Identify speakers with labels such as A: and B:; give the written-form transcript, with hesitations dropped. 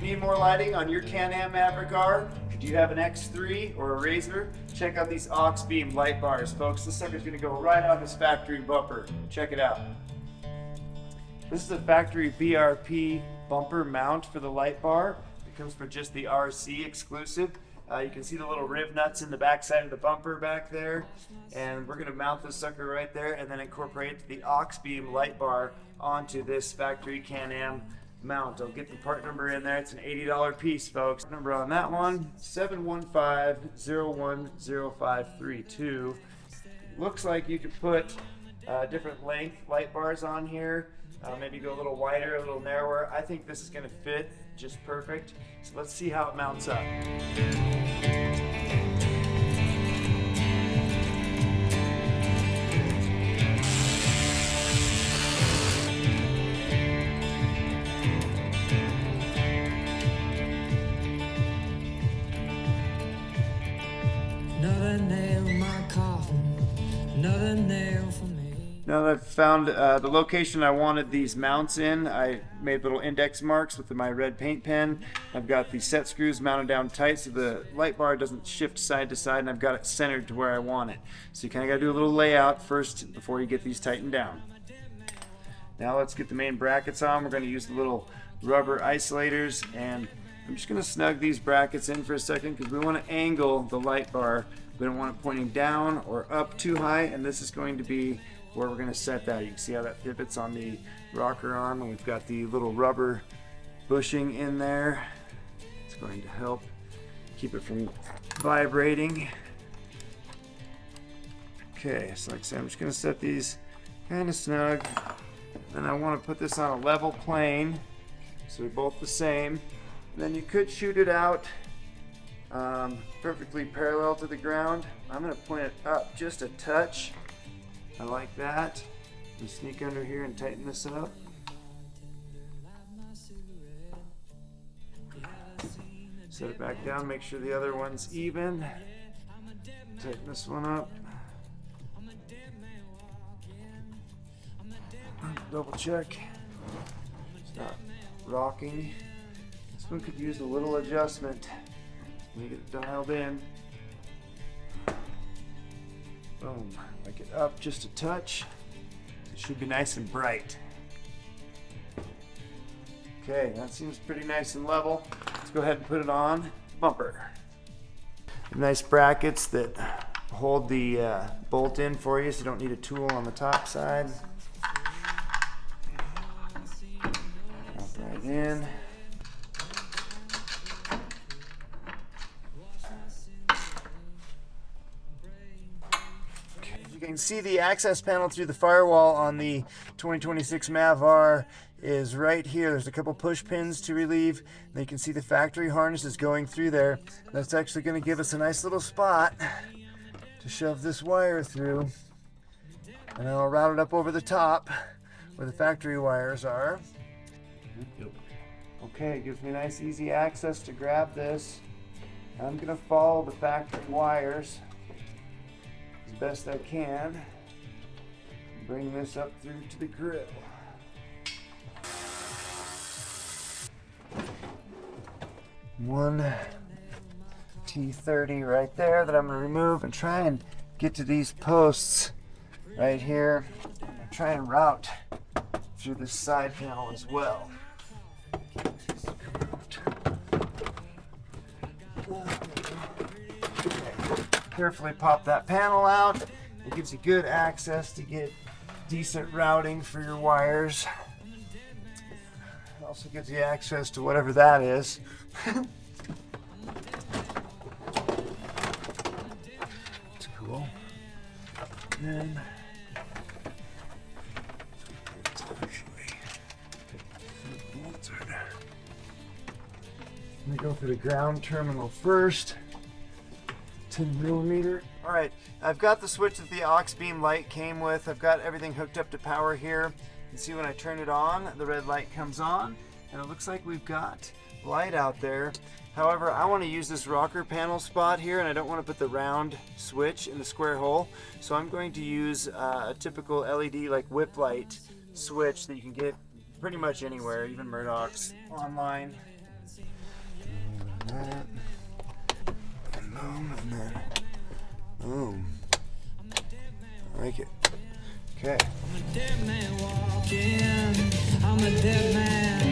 A: need more lighting on your Can-Am Maverick R, if you have an X3 or a Razor, check out these AUXBEAM Lightbars, folks. This sucker's gonna go right on this factory bumper. Check it out. This is a factory BRP bumper mount for the light bar. It comes for just the RC exclusive. You can see the little rib nuts in the back side of the bumper back there. And we're gonna mount this sucker right there and then incorporate the AUXBEAM light bar onto this factory Can-Am mount. I'll get the part number in there. It's an $80 piece, folks. Number on that one, 715-010532. Looks like you could put different length light bars on here. Maybe go a little wider, a little narrower. I think this is gonna fit just perfect. So let's see how it mounts up.
B: Another nail in my coffin, another nail for me.
A: Now that I've found the location I wanted these mounts in, I made little index marks with my red paint pen. I've got the set screws mounted down tight so the light bar doesn't shift side to side, and I've got it centered to where I want it. So you kind of got to do a little layout first before you get these tightened down. Now let's get the main brackets on. We're going to use the little rubber isolators, and I'm just going to snug these brackets in for a second because we want to angle the light bar. We don't want it pointing down or up too high, and this is going to be where we're going to set that. You can see how that pivots on the rocker arm, and we've got the little rubber bushing in there. It's going to help keep it from vibrating. Okay, so like I said, I'm just going to set these kind of snug. Then I want to put this on a level plane so they're both the same. And then you could shoot it out perfectly parallel to the ground. I'm going to point it up just a touch. I like that. I'm sneak under here and tighten this up. Set it back down, make sure the other one's even. Tighten this one up. Double check. It's not rocking. This one could use a little adjustment. Make it dialed in. Boom. Make it up just a touch. It should be nice and bright. Okay, that seems pretty nice and level. Let's go ahead and put it on bumper. Nice brackets that hold the bolt in for you so you don't need a tool on the top side. Drop right in. You can see the access panel through the firewall on the 2026 Mav R is right here. There's a couple push pins to relieve. And you can see the factory harness is going through there. That's actually going to give us a nice little spot to shove this wire through. And then I'll route it up over the top where the factory wires are. Okay, it gives me nice easy access to grab this. I'm going to follow the factory wires as best I can. Bring this up through to the grill. One T30 right there that I'm going to remove and try and get to these posts right here. Try and route through this side panel as well. Carefully pop that panel out. It gives you good access to get decent routing for your wires. It also gives you access to whatever that is. It's cool. And let me go for the ground terminal first. 10mm. All right, I've got the switch that the AUXBEAM light came with. I've got everything hooked up to power here. You can see when I turn it on, the red light comes on, and it looks like we've got light out there. However, I want to use this rocker panel spot here, and I don't want to put the round switch in the square hole. So I'm going to use a typical LED like whip light switch that you can get pretty much anywhere, even Murdoch's online. that. And boom, and then boom. I like it. Okay.
B: I'm a dead man walking. I'm a dead man.